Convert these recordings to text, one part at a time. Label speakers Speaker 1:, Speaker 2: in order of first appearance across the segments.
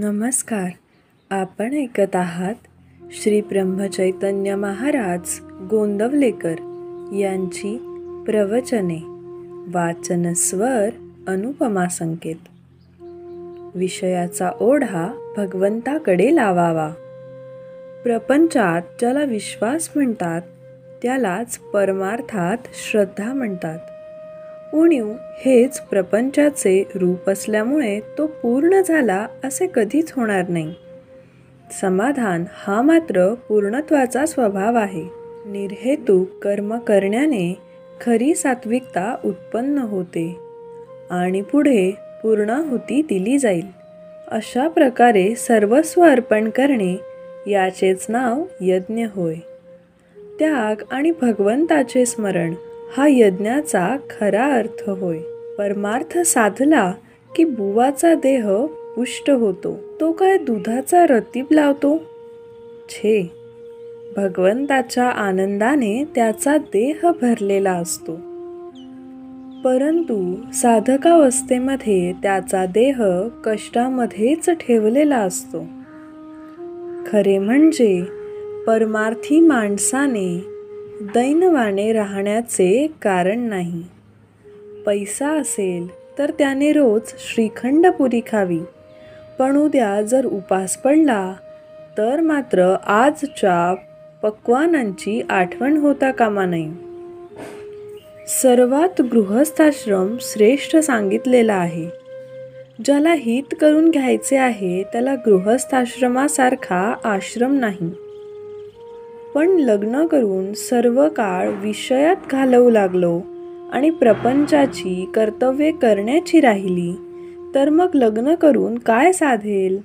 Speaker 1: नमस्कार. आपण ऐकत आहात श्री ब्रह्मचैतन्य महाराज गोंदवलेकर यांची प्रवचने. वाचन स्वर अनुपमा संकेत. विषयाचा ओढा भगवंताकडे लावावा. प्रपंचात ज्याला विश्वास म्हणतात त्यालाच परमार्थात श्रद्धा म्हणतात. उणीव हेच प्रपंचाचे रूप असल्यामुळे तो पूर्ण झाला असे कधीच होणार नाही. समाधान हा मात्र पूर्णत्वाचा स्वभाव आहे. निर्हेतुक कर्म करण्याने खरी सात्विकता उत्पन्न होते आणि पुढे पूर्णाहुती दिली जाईल. अशा प्रकारे सर्वस्व अर्पण करणे याचेच नाव यज्ञ होय. त्याग आणि भगवंताचे स्मरण हा यज्ञाचा खरा अर्थ होय. परमार्थ साधला की बुवाचा देह पुष्ट होतो. तो काय दुधाचा रतीब लावतो? छे, भगवंताच्या आनंदाने त्याचा देह भरलेला असतो. परंतु साधकावस्थेमध्ये त्याचा देह कष्टामध्येच ठेवलेला असतो. खरे म्हणजे परमार्थी माणसाने दैनवाने राहण्याचे कारण नाही. पैसा असेल तर त्याने रोज श्रीखंडपुरी खावी, पण उद्या जर उपास पडला तर मात्र आजच्या पक्वानांची आठवण होता कामा नये. सर्वात गृहस्थाश्रम श्रेष्ठ सांगितलेला आहे. ज्याला हित करून घ्यायचे आहे त्याला गृहस्थाश्रमासारखा आश्रम नाही. पण लग्न करून सर्व काळ विषयात घालवू लागलो आणि प्रपंचाची कर्तव्ये करण्याची राहिली तर मग लग्न करून काय साधेल?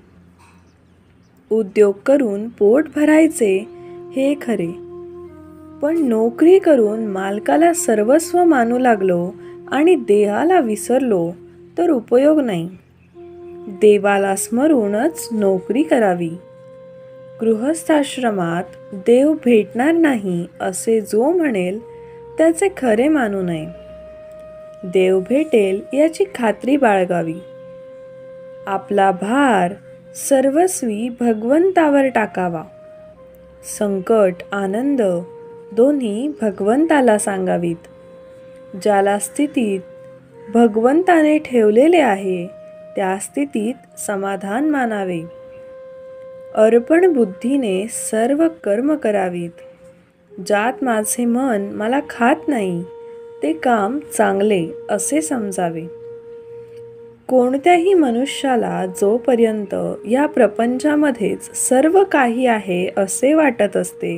Speaker 1: उद्योग करून पोट भरायचे हे खरे, पण नोकरी करून मालकाला सर्वस्व मानू लागलो आणि देहाला विसरलो तर उपयोग नाही. देवाला स्मरूनच नोकरी करावी. गृहस्थाश्रमात देव भेटणार नाही असे जो म्हणेल त्याचे खरे मानू नये. देव भेटेल याची खात्री बाळगावी. आपला भार सर्वस्वी भगवंतावर टाकावा. संकट आनंद दोन्ही भगवंताला सांगावीत. ज्याला स्थितीत भगवंताने ठेवलेले आहे त्या स्थितीत समाधान मानावे. अर्पण बुद्धीने सर्व कर्म करावीत. ज्यात माझे मन मला खात नाही ते काम चांगले असे समजावे. कोणत्याही मनुष्याला जोपर्यंत या प्रपंचामध्येच सर्व काही आहे असे वाटत असते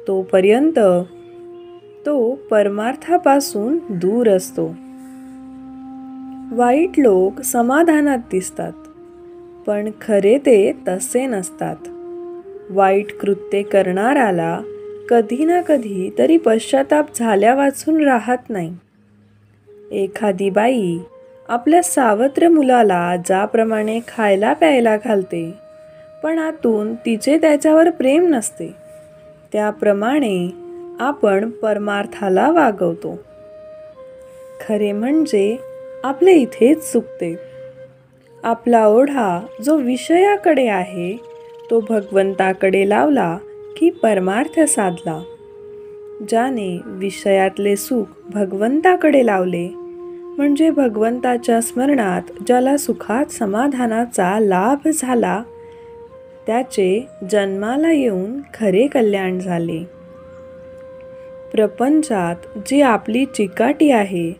Speaker 1: तोपर्यंत तो परमार्थापासून दूर असतो. वाईट लोक समाधानात दिसतात, पण खरे ते तसे नसतात. वाईट कृत्ये करणाऱ्याला कधी ना कधी तरी पश्चाताप झाल्या वाचून राहत नाही. एखादी बाई आपल्या सावत्र मुलाला ज्याप्रमाणे खायला प्यायला घालते पण आतून तिचे त्याच्यावर प्रेम नसते, त्याप्रमाणे आपण परमार्थाला वागवतो. खरे म्हणजे आपले इथेच चुकते. आपला ओढा जो विषयाकडे आहे तो भगवंताकडे लावला की परमार्थ साधला. ज्याने विषयातले सुख भगवंताकडे लावले म्हणजे भगवंताच्या स्मरणात ज्याला सुखात समाधानाचा लाभ झाला त्याचे जन्माला येऊन खरे कल्याण झाले. प्रपंचात जी आपली चिकाटी आहे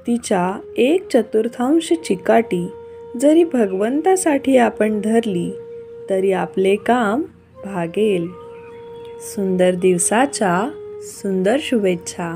Speaker 1: तिच्या 1/4 चिकाटी जरी भगवंतासाठी आपण धरली तरी आपले काम भागेल. सुंदर दिवसाच्या सुंदर शुभेच्छा.